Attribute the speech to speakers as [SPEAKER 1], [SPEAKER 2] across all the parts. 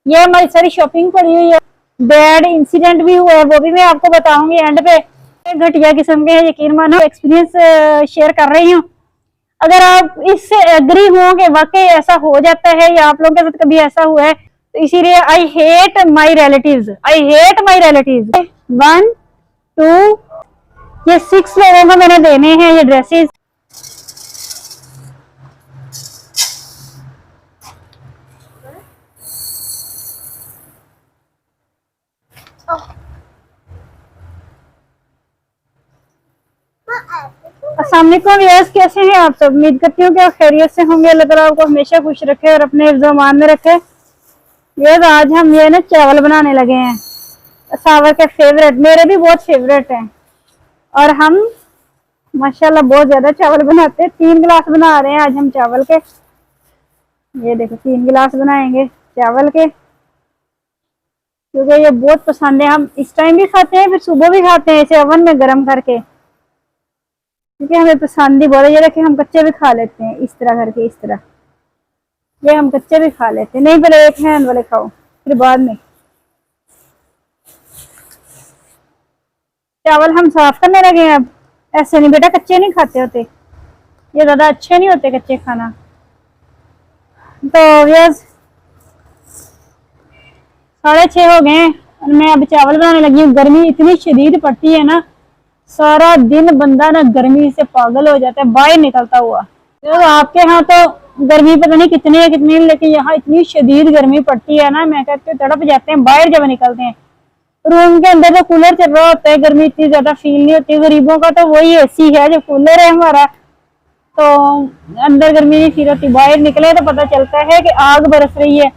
[SPEAKER 1] ये हमारी सारी शॉपिंग पड़ी हुई है। बैड इंसिडेंट भी हुआ है, वो भी मैं आपको बताऊंगी एंड पे। घटिया किस्म के यकीन मानो एक्सपीरियंस शेयर कर रही हूँ। अगर आप इससे एग्री हो कि वाकई ऐसा हो जाता है या आप लोगों के साथ कभी ऐसा हुआ है, तो इसीलिए I hate my relatives, I hate my relatives. 1 2 ये 6 लोगों को मैंने देने हैं ये ड्रेसेस। अस्सलाम वालेकुम व्यूअर्स, कैसे हैं आप सब? उम्मीद करती हूँ कि आप खैरियत से होंगे। अल्लाह ताला आपको हमेशा खुश रखे और अपने हिफ्ज़ मान में रखे। व्यूअर्स, आज हम ये ना चावल बनाने लगे हैं, सावर के फेवरेट, मेरे भी बहुत फेवरेट हैं। और हम माशाल्लाह बहुत ज्यादा चावल बनाते हैं। 3 गिलास बना रहे हैं आज हम चावल के। ये देखो 3 गिलास बनाएंगे चावल के, क्योंकि ये बहुत पसंद है। हम इस टाइम भी खाते हैं, फिर सुबह भी खाते हैं इसे ओवन में गर्म करके, क्योंकि हमें पसंद ही बहुत है। ये देखिए हम कच्चे भी खा लेते हैं इस तरह करके, इस तरह ये हम कच्चे भी खा लेते हैं। नहीं, पहले एक हैंड वाले खाओ फिर बाद में। चावल हम साफ करने लगे हैं अब। ऐसे नहीं बेटा, कच्चे नहीं खाते होते, ये ज्यादा अच्छे नहीं होते कच्चे खाना। तो यस 6:30 हो गए और मैं अब चावल बनाने लगी हूँ। गर्मी इतनी शदीद पड़ती है ना, सारा दिन बंदा ना गर्मी से पागल हो जाता है बाहर निकलता हुआ। तो आपके यहाँ तो गर्मी पता नहीं कितनी है कितनी, लेकिन यहाँ इतनी शदीद गर्मी पड़ती है ना, मैं कहती हूँ तड़प जाते हैं बाहर जब निकलते हैं। रूम के अंदर तो कूलर चल रहा होता है, गर्मी इतनी ज्यादा फील नहीं होती। गरीबों का तो वही एसी है जो कूलर है हमारा, तो अंदर गर्मी नहीं फील होती। बाहर निकले तो पता चलता है कि आग बरस रही है।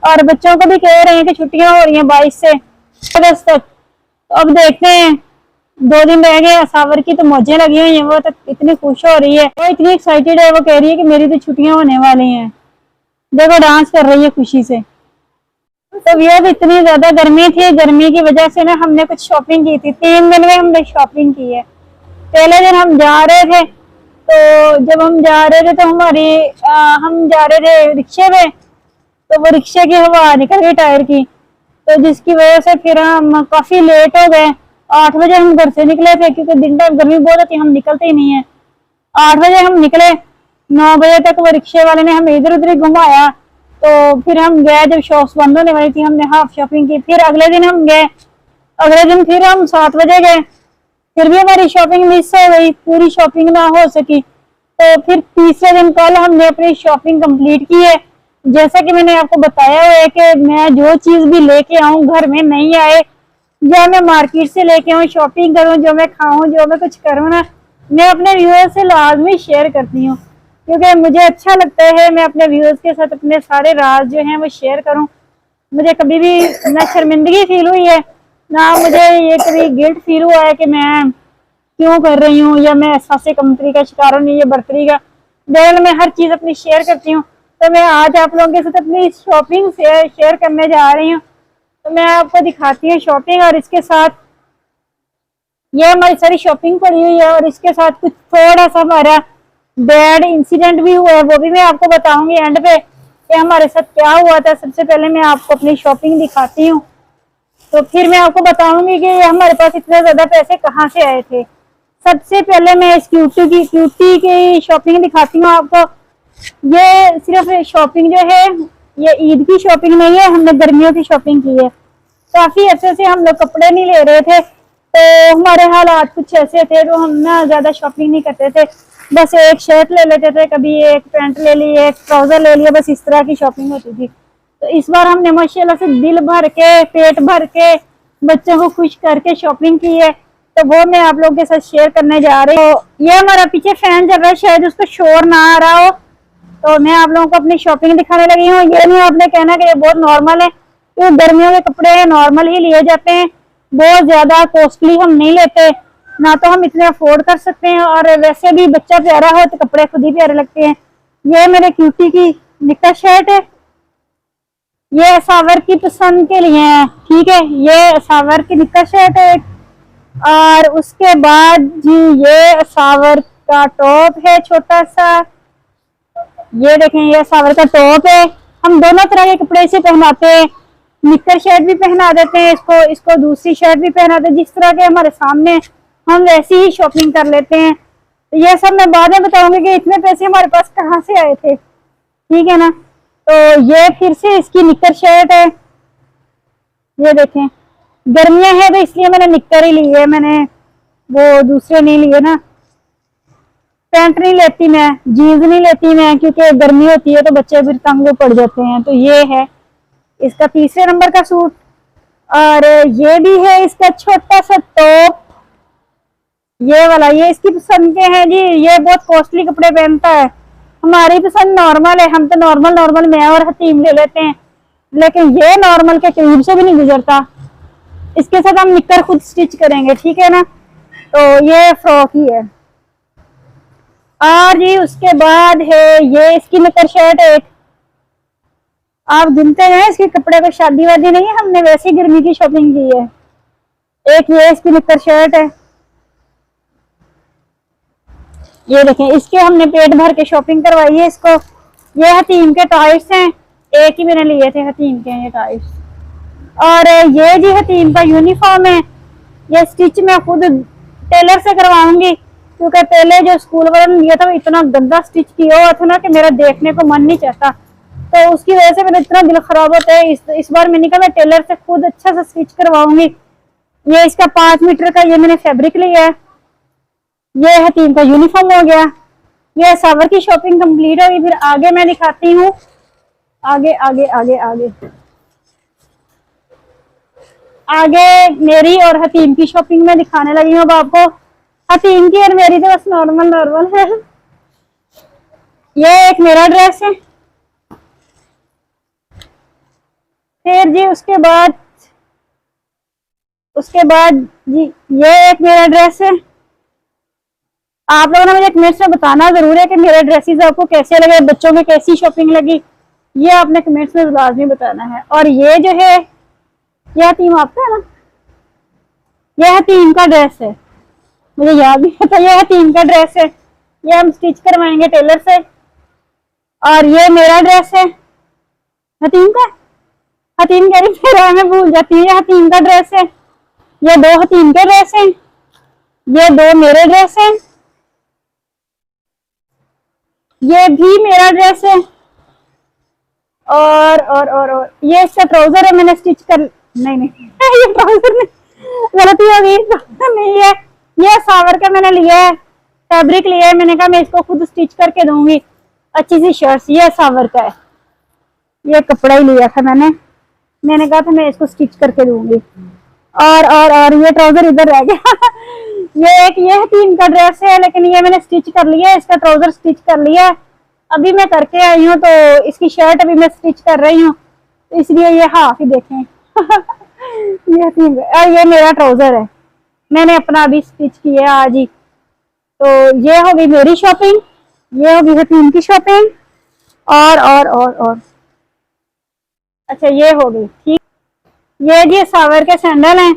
[SPEAKER 1] और बच्चों को भी कह रहे हैं कि छुट्टियां हो रही हैं 22 से अगस्त तक। तो अब देखते हैं, 2 दिन रह गए। सावर की तो मौजें लगी हुई हैं, वो तो इतनी खुश हो रही है, वो इतनी एक्साइटेड है। वो कह रही है कि मेरी तो छुट्टियां होने वाली हैं। देखो डांस कर रही है खुशी से। तो ये भी इतनी ज्यादा गर्मी थी, गर्मी की वजह से ना हमने कुछ शॉपिंग की थी। 3 दिन में हमने शॉपिंग की है। पहले दिन हम जा रहे थे, तो जब हम जा रहे थे तो हम जा रहे थे रिक्शे में, तो वो रिक्शे की हवा निकल गई टायर की, तो जिसकी वजह से फिर हम काफी लेट हो गए। 8 बजे हम घर से निकले थे, क्योंकि दिन टाइम गर्मी बहुत होती है, हम निकलते ही नहीं है। 8 बजे हम निकले, 9 बजे तक वो रिक्शे वाले ने हमें इधर उधर घुमाया। तो फिर हम गए, जब शॉप्स बंद होने वाली थी हमने हाफ शॉपिंग की। फिर अगले दिन हम गए, अगले दिन फिर हम 7 बजे गए, फिर भी हमारी शॉपिंग मिस हो गई, पूरी शॉपिंग ना हो सकी। तो फिर तीसरे दिन कल हमने अपनी शॉपिंग कंप्लीट की है। जैसा कि मैंने आपको बताया हुआ है कि मैं जो चीज भी लेके आऊं घर में नहीं आए, या मैं मार्केट से लेके आऊं, शॉपिंग करूं, जो मैं खाऊं, जो मैं कुछ करूं ना, मैं अपने व्यूअर्स से लाजमी शेयर करती हूँ, क्योंकि मुझे अच्छा लगता है मैं अपने व्यूअर्स के साथ अपने सारे राज जो हैं वो शेयर करूं। मुझे कभी भी ना शर्मिंदगी फील हुई है, ना मुझे ये कभी गिल्ट फील हुआ है कि मैं क्यों कर रही हूँ, या मैं एहसास कमतरी का शिकार हूँ, ये बर्तरी का। दरअसल मैं हर चीज अपनी शेयर करती हूँ। तो मैं आज आप लोगों के साथ अपनी शॉपिंग से शेयर करने जा रही हूँ। तो मैं आपको दिखाती हूँ शॉपिंग, और इसके साथ ये हमारी सारी शॉपिंग पड़ी हुई है, और इसके साथ कुछ थोड़ा सा हमारा बैड इंसिडेंट भी हुआ है, वो भी मैं आपको बताऊंगी एंड पे कि हमारे साथ क्या हुआ था। सबसे पहले मैं आपको अपनी शॉपिंग दिखाती हूँ, तो फिर मैं आपको बताऊंगी कि हमारे पास इतने ज्यादा पैसे कहाँ से आए थे। सबसे पहले मैं इस क्यूटी की शॉपिंग दिखाती हूँ आपको। ये सिर्फ शॉपिंग जो है, ये ईद की शॉपिंग नहीं है, हमने गर्मियों की शॉपिंग की है। काफी अच्छे से हम लोग कपड़े नहीं ले रहे थे, तो हमारे हालात कुछ ऐसे थे, तो हम ना ज्यादा शॉपिंग नहीं करते थे। बस एक शर्ट ले लेते थे, कभी एक पैंट ले ली, एक ट्राउजर ले लिया, बस इस तरह की शॉपिंग होती थी। तो इस बार हमने माशाल्लाह से दिल भर के, पेट भर के, बच्चों को खुश करके शॉपिंग की है। तो वो मैं आप लोगों के साथ शेयर करने जा रही हूँ। तो ये हमारा पीछे फैन चल रहा है, शायद उसको शोर ना आ रहा हो। तो मैं आप लोगों को अपनी शॉपिंग दिखाने लगी हूँ। ये नहीं आपने कहना कि ये बहुत नॉर्मल है, क्योंकि गर्मियों के कपड़े नॉर्मल ही लिए जाते हैं, बहुत ज्यादा कॉस्टली हम नहीं लेते, ना तो हम इतने अफोर्ड कर सकते हैं, और वैसे भी बच्चा प्यारा हो तो कपड़े खुद ही प्यारे लगते हैं। ये मेरे क्यूटी की निक्का शर्ट है, ये सावर की पसंद के लिए है, ठीक है। ये सावर की निक्का शर्ट है। और उसके बाद जी ये सावर का टॉप है छोटा सा, ये देखें ये सावर का टॉप है। हम दोनों तरह के कपड़े से पहनाते हैं, निक्कर शर्ट भी पहना देते हैं इसको, इसको दूसरी शर्ट भी पहना देते हैं, जिस तरह के हमारे सामने हम वैसी ही शॉपिंग कर लेते हैं। तो ये सब मैं बाद में बताऊंगी कि इतने पैसे हमारे पास कहाँ से आए थे, ठीक है ना। तो ये फिर से इसकी निक्कर शर्ट है, ये देखें गर्मियां है तो इसलिए मैंने निक्कर ही ली है, मैंने वो दूसरे नहीं लिए ना। पैंट नहीं लेती मैं, जीन्स नहीं लेती मैं, क्योंकि गर्मी होती है तो बच्चे फिर तंग पड़ जाते हैं। तो ये है इसका तीसरे नंबर का सूट, और ये भी है इसका छोटा सा टॉप, ये वाला, ये इसकी पसंद के हैं जी। ये बहुत कॉस्टली कपड़े पहनता है, हमारी पसंद नॉर्मल है, हम तो नॉर्मल मैं और हतीम ले लेते हैं, लेकिन ये नॉर्मल के करीब से भी नहीं गुजरता। इसके साथ हम निक्कर खुद स्टिच करेंगे, ठीक है ना। तो ये फ्रॉक ही है। और जी उसके बाद है ये इसकी निक्कर शर्ट एक, आप गिनते हैं इसके कपड़े को, शादी वादी नहीं है, हमने वैसी गर्मी की शॉपिंग की है। एक ये इसकी निक्कर शर्ट है, ये देखें इसके हमने पेट भर के शॉपिंग करवाई है इसको। ये हतीम के टाइट्स हैं, एक ही मैंने लिए थे हतीम के ये टाइट्स। और ये जी हतीम का यूनिफॉर्म है, ये स्टिच मैं खुद टेलर से करवाऊंगी, क्योंकि पहले जो स्कूल वाले ने लिया था वो इतना गंदा स्टिच किया हुआ था ना कि मेरा देखने को मन नहीं चाहता, तो उसकी वजह से मेरा इतना दिल खराब होता है। इस बार मैंने कहा मैं टेलर से खुद अच्छा सा स्टिच करवाऊंगी। ये इसका 5 मीटर का ये मैंने फैब्रिक लिया है। ये हतीम का यूनिफॉर्म हो गया। ये सावर की शॉपिंग कंप्लीट होगी, फिर आगे मैं दिखाती हूँ, आगे आगे आगे आगे आगे मेरी और हतीम की शॉपिंग में दिखाने लगी हूँ अब आपको। हतीम की और मेरी तो बस नॉर्मल है। ये एक मेरा ड्रेस है, फिर जी उसके बाद जी ये एक मेरा ड्रेस है। आप लोगों ने मुझे कमेंट्स में बताना जरूर है कि मेरे ड्रेसेस आपको कैसे लगे, बच्चों में कैसी शॉपिंग लगी, ये आपने कमेंट्स में लाजमी बताना है। और ये जो है ये हतीम आपका है ना, ये हतीम का ड्रेस है, मुझे याद नहीं था, ये हतीम का ड्रेस है, ये हम स्टिच करवाएंगे टेलर से। और ये मेरा ड्रेस है हतीम का, हतीम कह रही मेरा, मैं भूल जाती हूँ, ये हतीम का ड्रेस है। ये 2 हतीम के ड्रेस हैं, ये 2 मेरे ड्रेस हैं, ये भी मेरा ड्रेस है। और ये इसका ट्राउजर है, मैंने स्टिच कर, नहीं ये ट्राउजर नहीं, गलती हो गई, नहीं है, ये सावर का मैंने लिया है, फैब्रिक लिया है, मैंने कहा मैं इसको खुद स्टिच करके दूंगी अच्छी सी शर्ट। ये सावर का है, ये कपड़ा ही लिया था मैंने कहा था मैं इसको स्टिच करके दूंगी। और ये ट्राउजर इधर रह गया ये हतीम का ड्रेस है, लेकिन ये मैंने स्टिच कर लिया है, इसका ट्राउजर स्टिच कर लिया है, अभी मैं करके आई हूँ, तो इसकी शर्ट अभी मैं स्टिच कर रही हूँ, तो इसलिए ये हाफ ही देखें ये हतीम, और ये मेरा ट्राउजर है, मैंने अपना अभी स्टिच किया आज ही। तो ये होगी मेरी शॉपिंग, ये होगी हतीम की शॉपिंग, और अच्छा ये होगी ठीक। ये जी सावर के सैंडल हैं,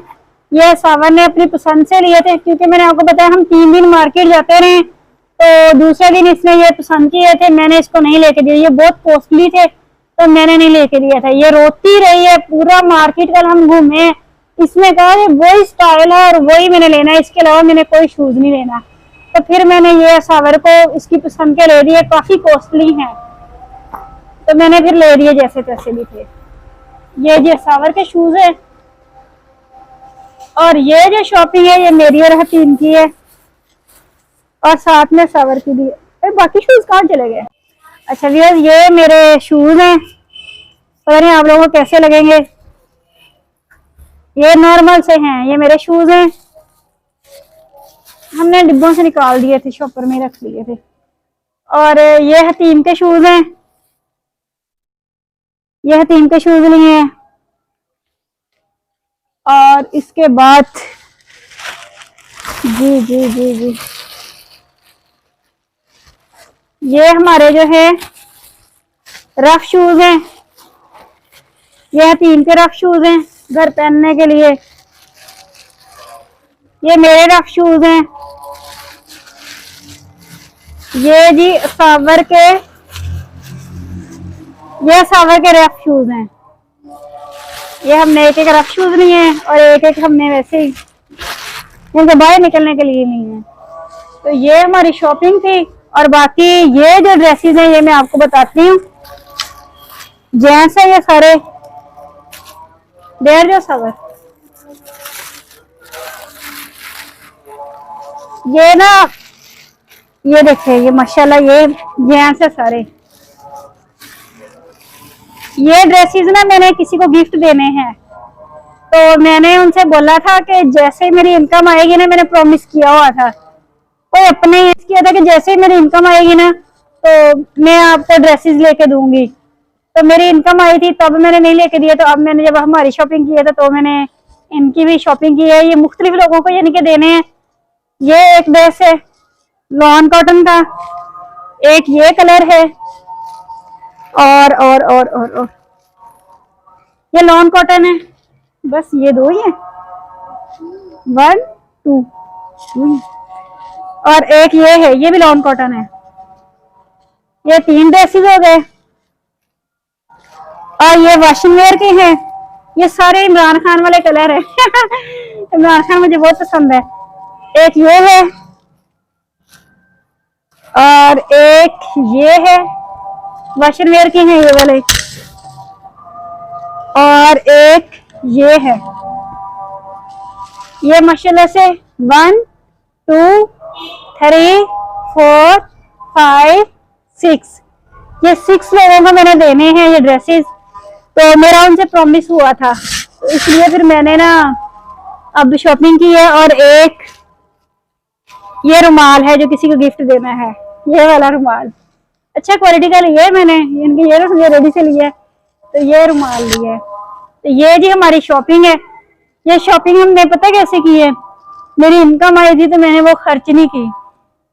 [SPEAKER 1] ये सावर ने अपनी पसंद से लिए थे, क्योंकि मैंने आपको बताया हम 3 दिन मार्केट जाते रहे, तो दूसरे दिन इसने ये पसंद किए थे, मैंने इसको नहीं लेके दिए, ये बहुत कॉस्टली थे तो मैंने नहीं लेके दिया था। ये रोती रही है पूरा मार्केट, कल हम घूमे, इसने कहा ये वही स्टाइल है और वही मैंने लेना है, इसके अलावा मैंने कोई शूज नहीं लेना। तो फिर मैंने ये सावर को इसकी पसंद के ले दिए, काफी कॉस्टली हैं तो मैंने फिर ले दिए जैसे तैसे भी थे। ये सावर के शूज है, और ये जो शॉपिंग है ये मेरी और हतीम की है, और साथ में सावर की भी है। बाकी शूज कहाँ चले गए? अच्छा भैया ये मेरे शूज हैं, पता नहीं आप लोगों को कैसे लगेंगे, ये नॉर्मल से हैं, ये मेरे शूज हैं, हमने डिब्बों से निकाल दिए थे, शॉपर में रख लिए थे। और ये हतीम के शूज हैं, ये हतीम के शूज लिए हैं। और इसके बाद जी ये हमारे जो है रफ शूज हैं, ये हतीम के रफ शूज हैं घर पहनने के लिए, ये मेरे रफ शूज हैं, ये जी सावर के ये सावर के रफ शूज हैं। ये हमने एक एक रफ शूज लिए हैं और एक एक हमने वैसे ही इनके बाहर निकलने के लिए लिए हैं। तो ये हमारी शॉपिंग थी। और बाकी ये जो ड्रेसेस हैं ये मैं आपको बताती हूँ। जेंट्स है ये सारे, देर जो सावर, ये ना, ये देखिए, ये माशाल्लाह ये जेंट्स है सारे। ये ड्रेसेस ना मैंने किसी को गिफ्ट देने हैं, तो मैंने उनसे बोला था कि जैसे मेरी इनकम आएगी ना, मैंने प्रॉमिस किया हुआ था, कोई अपने किया था कि जैसे ही मेरी इनकम आएगी ना तो मैं आपको ड्रेसेस लेके दूंगी। तो मेरी इनकम आई थी तब मैंने नहीं लेके दिया, तो अब मैंने जब हमारी शॉपिंग की है तो मैंने इनकी भी शॉपिंग की है। ये मुख्तलिफ लोगों को यानी कि देने हैं। ये एक ड्रेस है लॉन कॉटन का, एक ये कलर है और ये लॉन कॉटन है। बस ये दो ही है, 1 2 और एक ये है, ये भी लॉन कॉटन है। ये 3 ड्रेसेस हो गए। और ये वॉशिंग वेयर के हैं। ये सारे इमरान खान वाले कलर है इमरान खान मुझे बहुत पसंद है। एक ये है और एक ये है, वॉशिंग वेयर के हैं ये वाले। और एक ये है, ये माशाल्लाह से 1 2 3 4 5 6, ये 6 लोगों को मैंने देने हैं ये ड्रेसेस। तो मेरा उनसे प्रॉमिस हुआ था, तो इसलिए फिर मैंने ना अब शॉपिंग की है। और एक ये रुमाल है जो किसी को गिफ्ट देना है, ये वाला रुमाल अच्छा क्वालिटी का लिया है मैंने, इनके ये ना रेडी से लिया है, तो ये रुमाल लिया है। तो ये जी हमारी शॉपिंग है। ये शॉपिंग हमने पता कैसे की है, मेरी इनकम आई थी तो मैंने वो खर्च नहीं की,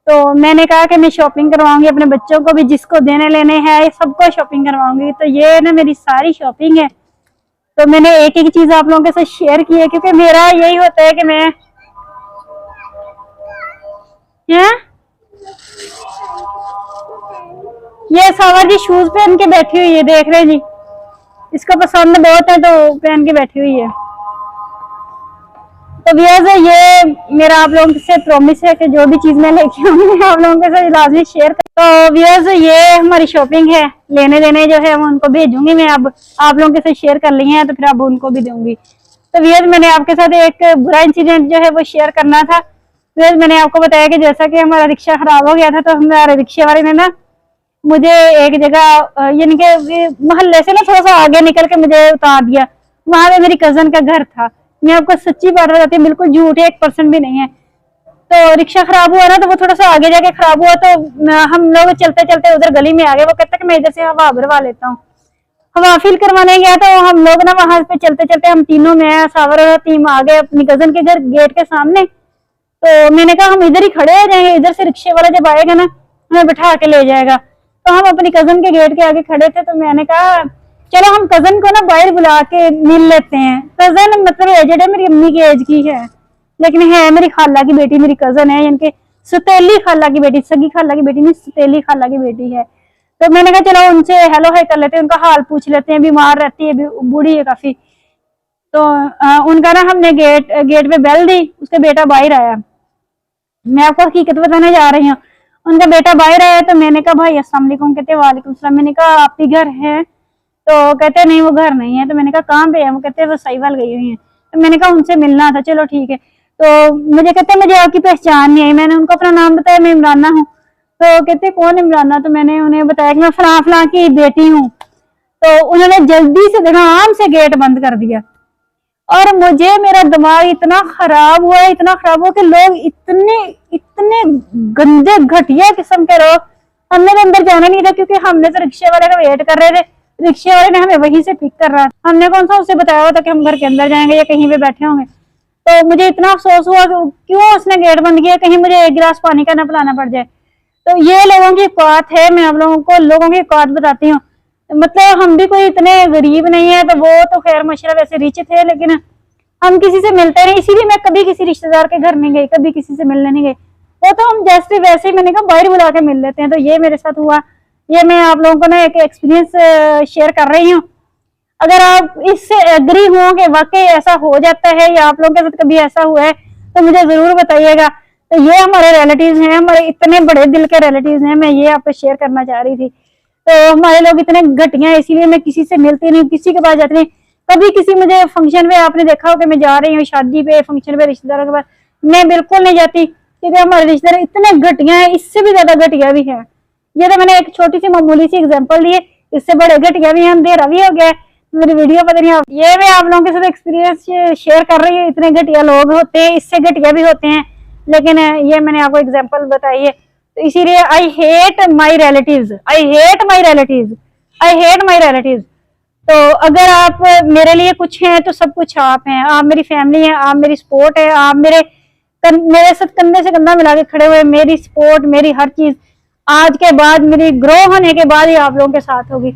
[SPEAKER 1] तो मैंने कहा कि मैं शॉपिंग करवाऊंगी अपने बच्चों को भी, जिसको देने लेने हैं सबको शॉपिंग करवाऊंगी। तो ये ना मेरी सारी शॉपिंग है। तो मैंने एक एक चीज आप लोगों के साथ शेयर की है, क्योंकि मेरा यही होता है कि मैं ये सावर जी शूज पहन के बैठी हुई है, देख रहे जी, इसको पसंद बहुत है तो पहन के बैठी हुई है। तो व्यूअर्स ये मेरा आप लोगों से प्रॉमिस है कि जो भी चीज मैं लेके आऊंगी आप लोगों के साथ लाजमी शेयर कर। तो व्यूअर्स ये हमारी शॉपिंग है, लेने देने जो है वो उनको भेजूंगी मैं, अब आप लोगों के साथ शेयर कर ली है तो फिर अब उनको भी दूंगी। तो व्यूअर्स मैंने आपके साथ एक बुरा इंसिडेंट जो है वो शेयर करना था। व्यूअर्स मैंने आपको बताया कि जैसा कि हमारा रिक्शा खराब हो गया था, तो हमारे रिक्शे वाले ने ना मुझे एक जगह यानी कि मोहल्ले से ना थोड़ा सा आगे निकल के मुझे उतार दिया। वहां पे मेरी कजन का घर था। मैं आपको सच्ची बात बताती हूँ, बिल्कुल झूठ है, 1% भी नहीं है। तो रिक्शा खराब हुआ ना, तो वो थोड़ा सा आगे जाके खराब हुआ, तो हम लोग चलते चलते उधर गली में आ गए। वो कहता कि मैं इधर से हवा भरवा लेता हूँ। हवा फील करवाने गया तो हम लोग ना वहां पे चलते चलते हम तीनों, मैं सावर और टीम आ गए अपनी कजन के घर गेट के सामने। तो मैंने कहा हम इधर ही खड़े हो जाएंगे, इधर से रिक्शे वाला जब आएगा ना हमें बैठा के ले जाएगा। तो हम अपनी कजन के गेट के आगे खड़े थे, तो मैंने कहा चलो हम कजन को ना बाहर बुला के मिल लेते हैं। कजन मतलब एजेड है, मेरी अम्मी की एज की है, लेकिन है मेरी खाला की बेटी, मेरी कजन है, इनके सतीली खाला की बेटी, सगी खाला की बेटी नहीं, सतीली खाला की बेटी है। तो मैंने कहा चलो उनसे हेलो हाय कर लेते हैं, उनका हाल पूछ लेते हैं, बीमार रहती है, बूढ़ी है काफी। तो उनका ना हमने गेट पे बेल दी, उसका बेटा बाहर आया। मैं आपको हकीकत बताने जा रही हूँ, उनका बेटा बाहर आया। तो मैंने कहा भाई अस्सलाम वालेकुम, कहते वालेकुम सलाम। मैंने कहा आप ही घर है? तो कहते नहीं वो घर नहीं है। तो मैंने कहा कहाँ पे है? वो कहते वो साहिवाल गई हुई है। तो मैंने कहा उनसे मिलना था, चलो ठीक है। तो मुझे कहते मुझे आपकी पहचान नहीं आई। मैंने उनको अपना नाम बताया, मैं इमराना हूँ। तो कहते कौन इमराना? तो मैंने उन्हें बताया कि मैं फलां फलां की बेटी हूँ। तो उन्होंने जल्दी से देखा, आराम से गेट बंद कर दिया। और मुझे मेरा दिमाग इतना खराब हुआ कि लोग इतने इतने गंदे घटिया किस्म के लोग। हमने तो अंदर जाना नहीं था, क्योंकि हमने तो रिक्शे वाले का वेट कर रहे थे। रिक्शे वाले ने हमें वहीं से पिक कर रहा था। हमने कौन सा उसे बताया हुआ था कि हम घर के अंदर जाएंगे या कहीं पे बैठे होंगे। तो मुझे इतना अफसोस हुआ कि क्यों उसने गेट बंद किया, कहीं मुझे एक गिलास पानी का न पिलाना पड़ जाए। तो ये लोगों की औकात है, मैं आप लोगों को लोगों की औकात बताती हूँ। मतलब हम भी कोई इतने गरीब नहीं है, तो वो तो खैर माशाल्लाह वैसे रिच थे, लेकिन हम किसी से मिलते नहीं। इसीलिए मैं कभी किसी रिश्तेदार के घर नहीं गई, कभी किसी से मिलने नहीं गई। वो तो हम जैसे वैसे ही मैंने कहा बाहर बुला के मिल लेते हैं। तो ये मेरे साथ हुआ ये मैं आप लोगों को ना एक एक्सपीरियंस शेयर कर रही हूँ। अगर आप इससे एग्री हो कि वाकई ऐसा हो जाता है या आप लोगों के साथ कभी ऐसा हुआ है तो मुझे जरूर बताइएगा। तो ये हमारे रिलेटिव्स हैं, हमारे इतने बड़े दिल के रिलेटिव्स हैं, मैं ये आपको शेयर करना चाह रही थी। तो हमारे लोग इतने घटिया हैं, इसीलिए मैं किसी से मिलती नहीं, किसी के पास जाती नहीं। कभी किसी मुझे फंक्शन में आपने देखा हो कि मैं जा रही हूँ शादी पे, फंक्शन पे, रिश्तेदारों के पास, मैं बिल्कुल नहीं जाती, क्योंकि हमारे रिश्तेदार इतने घटिया हैं, इससे भी ज्यादा घटिया भी है। ये तो मैंने एक छोटी सी मामूली सी एग्जांपल दी है, इससे बड़े घटिया भी हैं, अंधेरा भी हो गया है। मेरी वीडियो पता नहीं ये मैं आप लोगों के साथ एक्सपीरियंस शेयर कर रही हूँ। इतने घटिया लोग होते हैं, इससे घटिया भी होते हैं, लेकिन ये मैंने आपको एग्जांपल बताई है। तो इसीलिए I hate my relatives, I hate my relatives, I hate my relatives. तो अगर आप मेरे लिए कुछ हैं तो सब कुछ आप हैं, आप मेरी फैमिली हैं, आप मेरी सपोर्ट है, आप मेरे साथ कंधे से कंधा मिला के खड़े हुए, मेरी सपोर्ट, मेरी हर चीज आज के बाद, मेरी ग्रो होने के बाद ही आप लोगों के साथ होगी।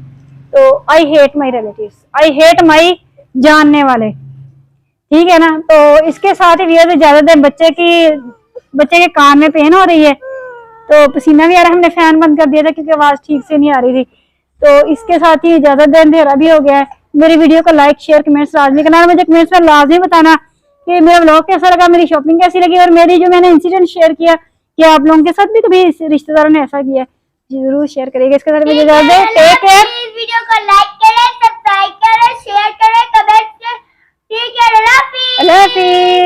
[SPEAKER 1] तो I hate my relatives, I hate my जानने वाले, ठीक है ना। तो इसके साथ ही ज्यादातर बच्चे के कान में पेन हो रही है, तो पसीना भी आ रहा है, हमने फैन बंद कर दिया था क्योंकि आवाज ठीक से नहीं आ रही थी। तो इसके साथ ही ज्यादा देर अंधेरा भी हो गया है। मेरी वीडियो को लाइक शेयर कमेंट्स लाजमी करना, मुझे कमेंट्स में लाजमी बताना कि मेरा व्लॉग कैसा लगा, मेरी शॉपिंग कैसी लगी, और मेरी जो मैंने इंसिडेंट शेयर किया कि आप लोगों के साथ भी कभी रिश्तेदारों ने ऐसा किया, जरूर शेयर करिएगा। इसके साथ मुझे टेक केयर,
[SPEAKER 2] वीडियो को लाइक करें, सब्सक्राइब करें, शेयर करें, कमेंट करें। ठीक है, अल्लाह हाफिज।
[SPEAKER 1] अल्लाह हाफिज।